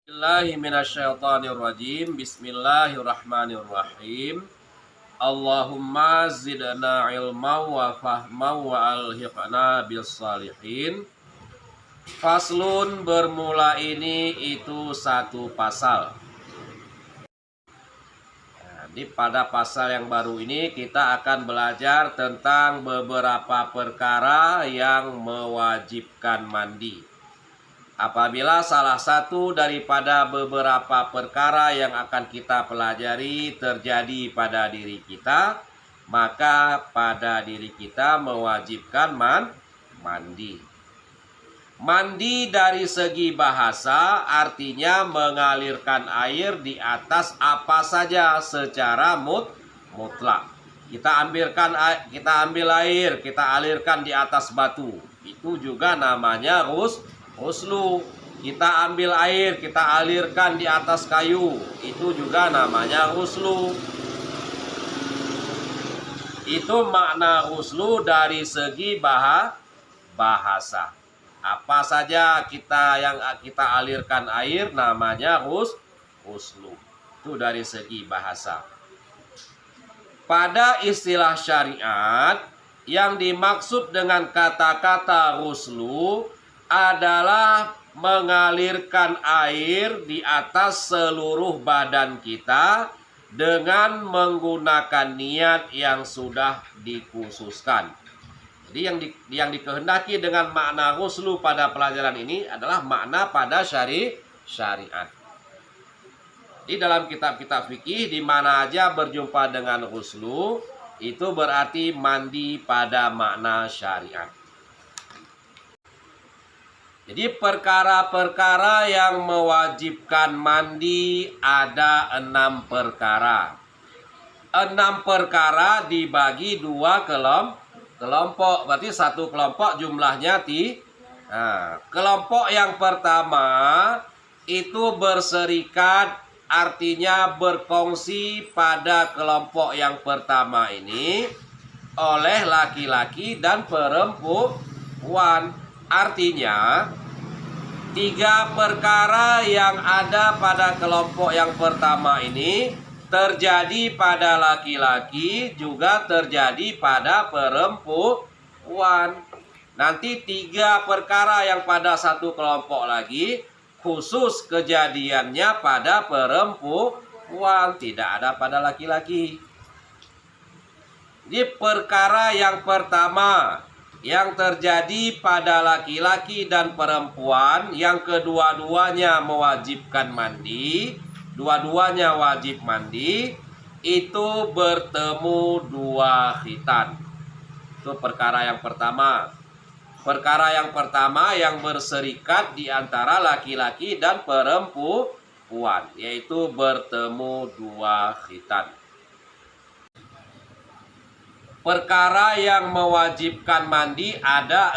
Bismillahirrahmanirrahim. Allahumma zidna ilma wa fahma wa alhiqna bis salihin. Faslun bermula ini itu satu pasal. Pada pasal yang baru ini kita akan belajar tentang beberapa perkara yang mewajibkan mandi. Apabila salah satu daripada beberapa perkara yang akan kita pelajari terjadi pada diri kita, maka pada diri kita mewajibkan mandi. Mandi dari segi bahasa artinya mengalirkan air di atas apa saja secara mutlak. Kita ambil air, kita alirkan di atas batu. Itu juga namanya ghuslu. Kita ambil air, kita alirkan di atas kayu. Itu juga namanya ghuslu. Itu makna ghuslu dari segi bahasa. Apa saja yang kita alirkan air namanya ghuslu. Itu dari segi bahasa. Pada istilah syariat, yang dimaksud dengan kata-kata ghuslu adalah mengalirkan air di atas seluruh badan kita dengan menggunakan niat yang sudah dikhususkan. Jadi yang dikehendaki dengan makna ghuslu pada pelajaran ini adalah makna pada syariat. Di dalam kitab-kitab fikih di mana aja berjumpa dengan ghuslu, itu berarti mandi pada makna syariat. Jadi perkara-perkara yang mewajibkan mandi ada 6 perkara. 6 perkara dibagi 2 kelompok. Berarti satu kelompok jumlahnya kelompok yang pertama itu berserikat, artinya berkongsi pada kelompok yang pertama ini oleh laki-laki dan perempuan. Artinya 3 perkara yang ada pada kelompok yang pertama ini terjadi pada laki-laki juga terjadi pada perempuan. Nanti 3 perkara yang pada satu kelompok lagi khusus kejadiannya pada perempuan, tidak ada pada laki-laki. Di perkara yang pertama yang terjadi pada laki-laki dan perempuan, yang kedua-duanya mewajibkan mandi, dua-duanya wajib mandi, itu bertemu 2 khitan. Itu perkara yang pertama. Perkara yang pertama yang berserikat di antara laki-laki dan perempuan, yaitu bertemu 2 khitan. Perkara yang mewajibkan mandi ada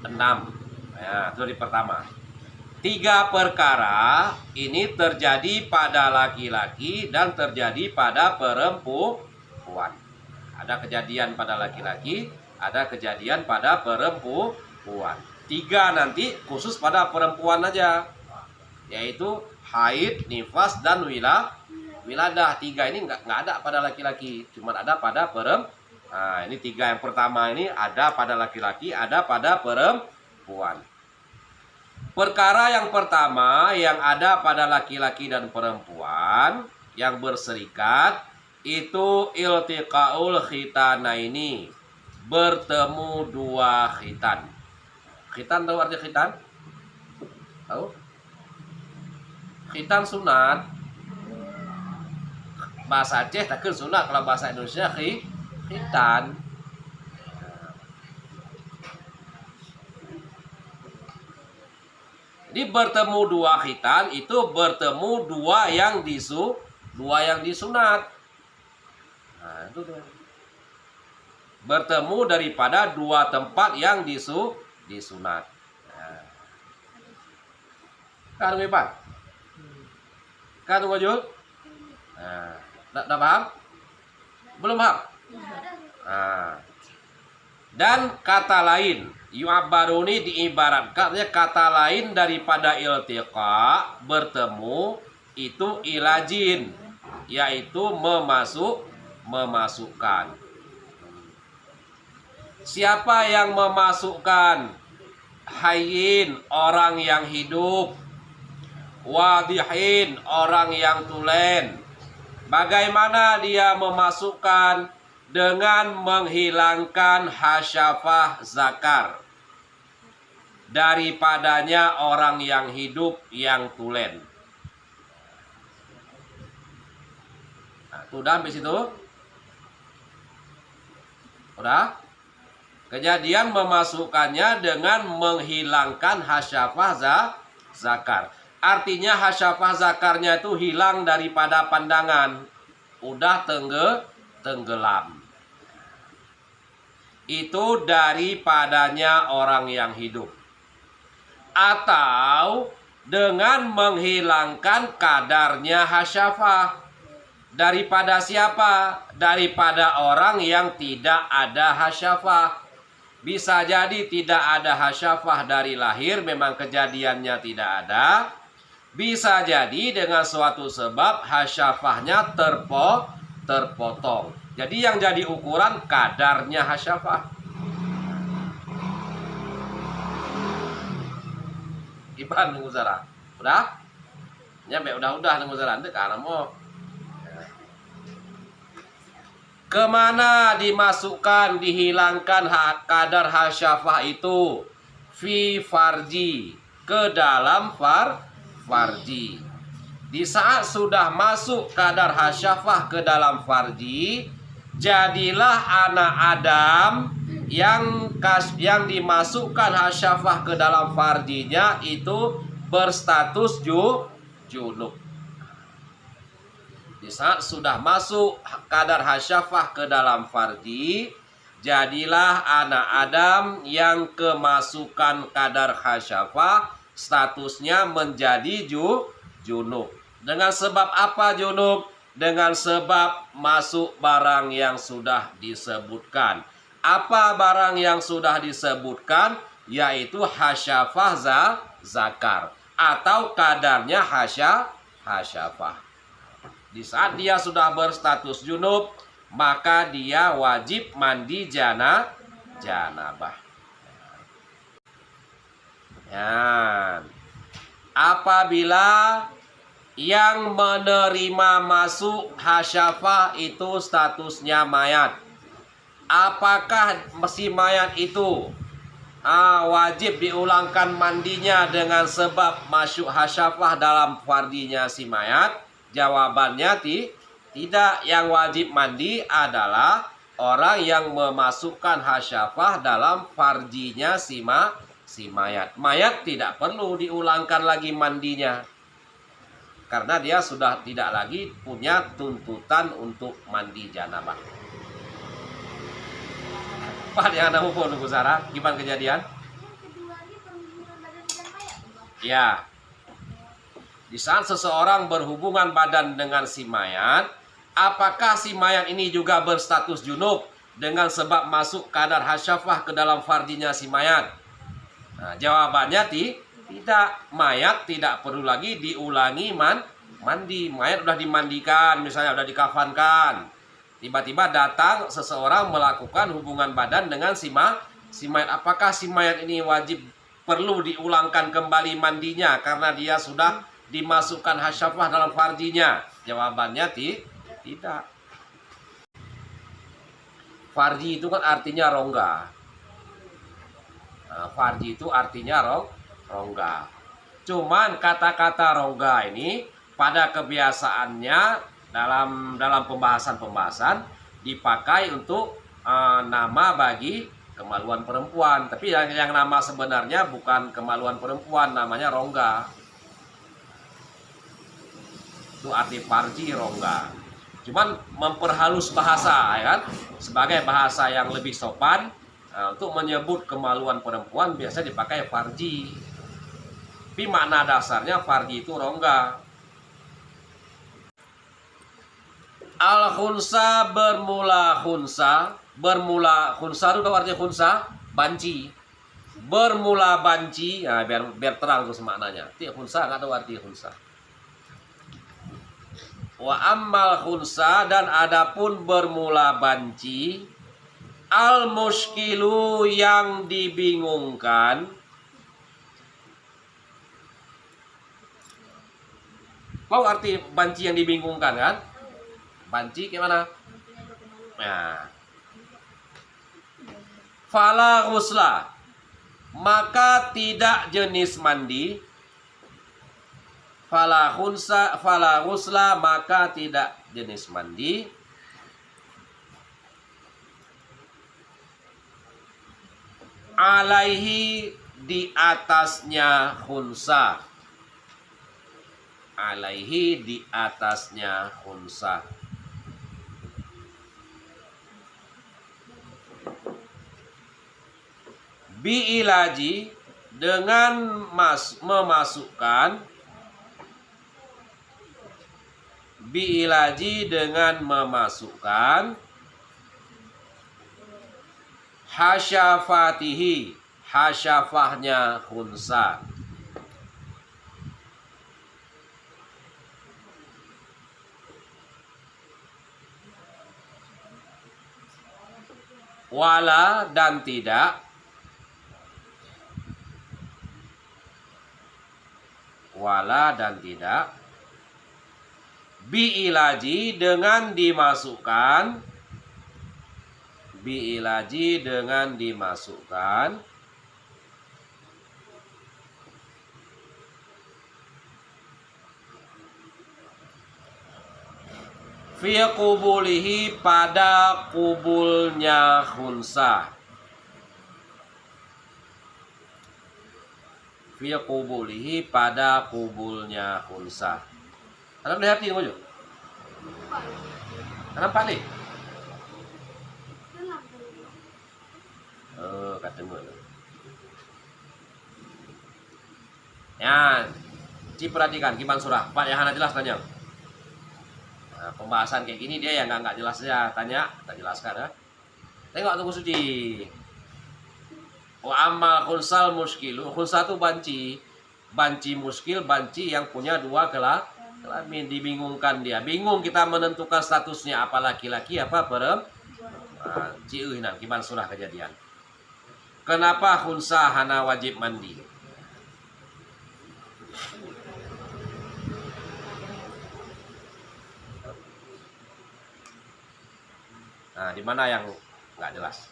6. Nah, itu di pertama. 3 perkara ini terjadi pada laki-laki dan terjadi pada perempuan. Ada kejadian pada laki-laki, ada kejadian pada perempuan. 3 nanti khusus pada perempuan aja, yaitu haid, nifas, dan wiladah. 3 ini nggak ada pada laki-laki, cuma ada pada perempuan. Nah, ini 3 yang pertama ini ada pada laki-laki, ada pada perempuan. Perkara yang pertama yang ada pada laki-laki dan perempuan yang berserikat itu iltiqaul khitanaini, bertemu 2 khitan. Khitan tahu arti khitan? Tahu? Khitan sunat. Bahasa Aceh takkan sunat, kalau bahasa Indonesia khitan. Jadi bertemu 2 khitan itu bertemu 2 yang disunat. Nah, itu bertemu daripada 2 tempat yang disunat. Kan Pak? Kan Wajul? Nah, enggak paham? Belum paham? Nah, dan kata lain, Yu'abbaru ini diibaratkan kata lain daripada iltiqa, bertemu, itu ilajin, yaitu memasukkan. Siapa yang memasukkan? Hayyin, orang yang hidup. Wadihin, orang yang tulen. Bagaimana dia memasukkan? Dengan menghilangkan hasyafah zakar daripadanya orang yang hidup yang tulen. Nah, udah habis itu? Udah? Kejadian memasukkannya dengan menghilangkan hasyafah zakar. Artinya hasyafah zakarnya itu hilang daripada pandangan. Udah tenggelam. Itu daripadanya orang yang hidup. Atau dengan menghilangkan kadarnya hasyafah. Daripada siapa? Daripada orang yang tidak ada hasyafah. Bisa jadi tidak ada hasyafah dari lahir, memang kejadiannya tidak ada. Bisa jadi dengan suatu sebab hasyafahnya terpotong. Jadi yang jadi ukuran kadarnya hasyafah. Iban nunggu zara. Udah? Nyampe udah nunggu zara. Itu karena mau. Kemana dimasukkan, dihilangkan kadar hasyafah itu? Fi farji. Ke dalam farji. Di saat sudah masuk kadar hasyafah ke dalam farji, jadilah anak Adam yang dimasukkan hasyafah ke dalam farjinya itu berstatus junub. Di saat sudah masuk kadar hasyafah ke dalam farji, jadilah anak Adam yang kemasukan kadar hasyafah statusnya menjadi junub. Dengan sebab apa junub? Dengan sebab masuk barang yang sudah disebutkan. Apa barang yang sudah disebutkan? Yaitu hasyafah zakar. Atau kadarnya hasyafah. Di saat dia sudah berstatus junub, maka dia wajib mandi janabah. Apabila yang menerima masuk hasyafah itu statusnya mayat, apakah si mayat itu wajib diulangkan mandinya dengan sebab masuk hasyafah dalam fardinya si mayat? Jawabannya tidak. Yang wajib mandi adalah orang yang memasukkan hasyafah dalam farjinya si mayat. Mayat tidak perlu diulangkan lagi mandinya, karena dia sudah tidak lagi punya tuntutan untuk mandi janabah. Pak yang namu pun nunggu Sarah, gimana kejadian? Ya, di saat seseorang berhubungan badan dengan si mayat, apakah si mayat ini juga berstatus junub dengan sebab masuk kadar hasyafah ke dalam farjinya si mayat? Nah, jawabannya tidak. Mayat tidak perlu lagi diulangi mandi. Mayat sudah dimandikan, misalnya sudah dikafankan. Tiba-tiba datang seseorang melakukan hubungan badan dengan si mayat. Apakah si mayat ini wajib perlu diulangkan kembali mandinya karena dia sudah dimasukkan hasyafah dalam farjinya? Jawabannya tidak. Farji itu kan artinya rongga. Nah, farji itu artinya rongga. Cuman kata-kata rongga ini pada kebiasaannya dalam pembahasan dipakai untuk nama bagi kemaluan perempuan. Tapi yang nama sebenarnya bukan kemaluan perempuan, namanya rongga. Itu arti farji rongga. Cuman memperhalus bahasa, ya kan? Sebagai bahasa yang lebih sopan, untuk menyebut kemaluan perempuan biasa dipakai farji. Tapi makna dasarnya farji itu rongga. Al-khunsa bermula khunsa. Bermula khunsa itu artinya khunsa banci. bermula banci, nah, biar terang terus maknanya. Arti khunsa nggak tahu arti khunsa. Wa ammal khunsa, dan adapun bermula banci, al muskilu yang dibingungkan. Tahu arti banci yang dibingungkan kan? Banci gimana? Nah. Fala ghusla, maka tidak jenis mandi. Fala ghusla, maka tidak jenis mandi. Alaihi, di atasnya khunsa. Alaihi, di atasnya khunsa. Bi'ilaji, dengan memasukkan. Bi'ilaji, dengan memasukkan. Hasyafatihi, hasyafahnya khunsa. Wala, dan tidak. Wala, dan tidak. Bi'ilaji, dengan dimasukkan. Bi'ilaji, dengan dimasukkan. Fi qubulihi, pada kubulnya khunsa. Fi qubulihi, pada kubulnya khunsa. Anda melihat ini mojo? Kenapa nih? Oh, ketemu. Ya, perhatikan Kiban Surah. Pak Yahana jelas tanya. Nah, pembahasan kayak gini dia yang nggak jelas ya, tanya, tak jelaskan ya. Tengok tunggu suci. Wa amal khunsal muskilu, khunsa itu banci. Banci muskil, banci yang punya dua kelamin. Dibingungkan dia. Bingung kita menentukan statusnya, apa laki-laki apa perempuan. Ciuhinan Kiban Surah kejadian. Kenapa khunsa hana wajib mandi? Nah, di mana yang nggak jelas?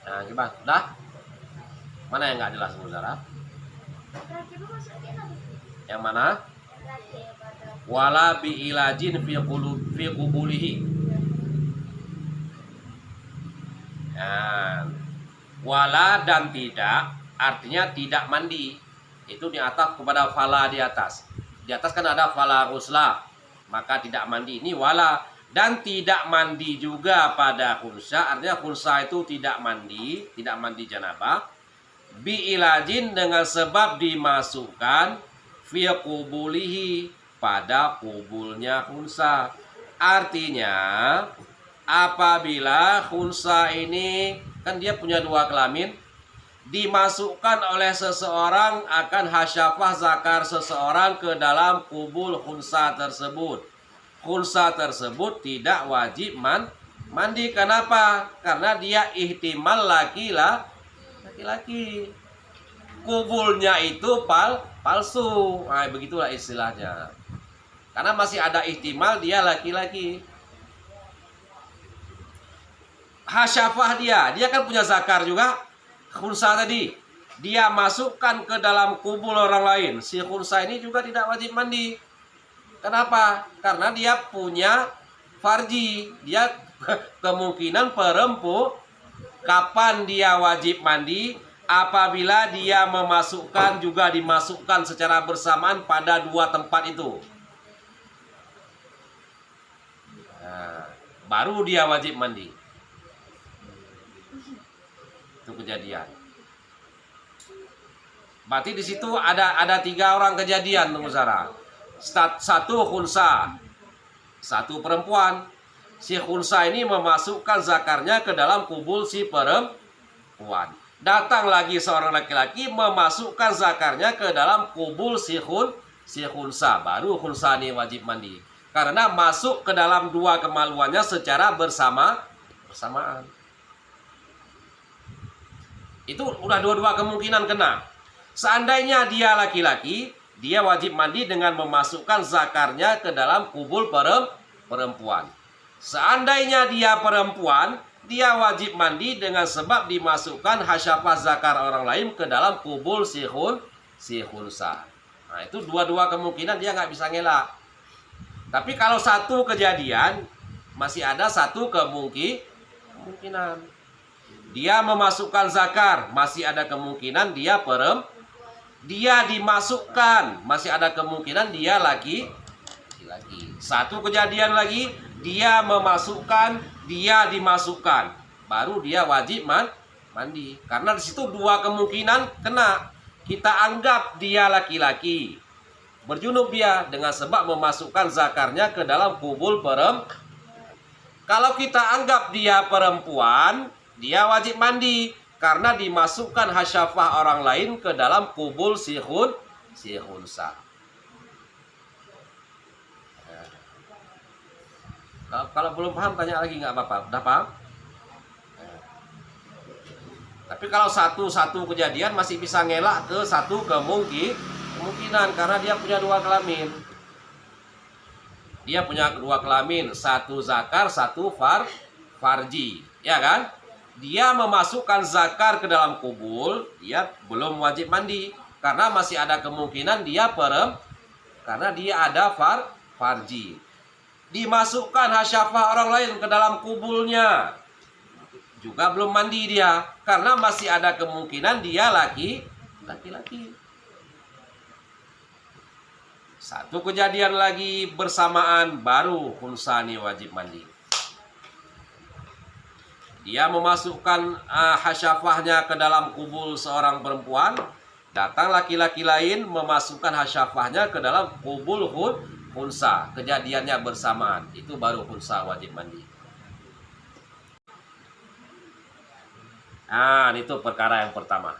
Nah, gimana? Udah? Mana yang nggak jelas, saudara? Yang mana? Wala bi'ilajin fi qubulihi. Nah, wala, dan tidak, artinya tidak mandi. Itu di atas kepada fala di atas. Di atas kan ada fala ghusla, maka tidak mandi. Ini wala, dan tidak mandi juga pada khunsa. Artinya khunsa itu tidak mandi janabah. Bi'ilajin, dengan sebab dimasukkan fi qubulihi, pada kubulnya khunsa. Artinya apabila khunsa ini kan dia punya dua kelamin, dimasukkan oleh seseorang akan hasyafah zakar seseorang ke dalam kubul khunsa tersebut. Khunsa tersebut tidak wajib mandi. Kenapa? Karena dia ihtimal laki-laki. Kubulnya itu palsu. Nah, begitulah istilahnya. Karena masih ada ihtimal dia laki-laki. Hasyafah dia kan punya zakar juga. Khunsa tadi, dia masukkan ke dalam kubul orang lain. Si khunsa ini juga tidak wajib mandi. Kenapa? Karena dia punya farji. Dia kemungkinan perempuan. Kapan dia wajib mandi? Apabila dia memasukkan, juga dimasukkan secara bersamaan pada dua tempat itu. Nah, baru dia wajib mandi. Itu kejadian. Berarti di situ ada 3 orang kejadian, Tunggu Sarah. Satu khunsa, satu perempuan. Si khunsa ini memasukkan zakarnya ke dalam kubul si perempuan. Datang lagi seorang laki-laki memasukkan zakarnya ke dalam kubul si khunsa. Baru khunsa ini wajib mandi. Karena masuk ke dalam 2 kemaluannya secara bersamaan. Itu udah dua kemungkinan kena. Seandainya dia laki-laki, dia wajib mandi dengan memasukkan zakarnya ke dalam kubul perempuan. Seandainya dia perempuan, dia wajib mandi dengan sebab dimasukkan hasyafah zakar orang lain ke dalam kubul si khunsa. Nah, itu dua kemungkinan dia nggak bisa ngelak. Tapi kalau satu kejadian, masih ada satu kemungkinan. Dia memasukkan zakar, masih ada kemungkinan dia dia dimasukkan, masih ada kemungkinan dia laki-laki. Satu kejadian lagi, dia memasukkan, dia dimasukkan, baru dia wajib mandi. Karena di situ 2 kemungkinan kena. Kita anggap dia laki-laki, berjunub dia dengan sebab memasukkan zakarnya ke dalam kubul perempuan. Kalau kita anggap dia perempuan, dia wajib mandi karena dimasukkan hasyafah orang lain ke dalam kubul si khunsa. Kalau belum paham tanya lagi, nggak apa-apa. Udah paham? Tapi kalau satu kejadian masih bisa ngelak ke satu kemungkinan karena dia punya 2 kelamin. Dia punya 2 kelamin, satu zakar, satu farji, ya kan? Dia memasukkan zakar ke dalam kubul, dia belum wajib mandi karena masih ada kemungkinan dia karena dia ada farji. Dimasukkan hasyafah orang lain ke dalam kubulnya, juga belum mandi dia karena masih ada kemungkinan dia laki-laki. Satu kejadian lagi bersamaan, baru khunsani wajib mandi. Dia memasukkan hasyafahnya ke dalam kubul seorang perempuan, datang laki-laki lain memasukkan hasyafahnya ke dalam kubul khunsa. Kejadiannya bersamaan, itu baru khunsa wajib mandi. Nah, itu perkara yang pertama.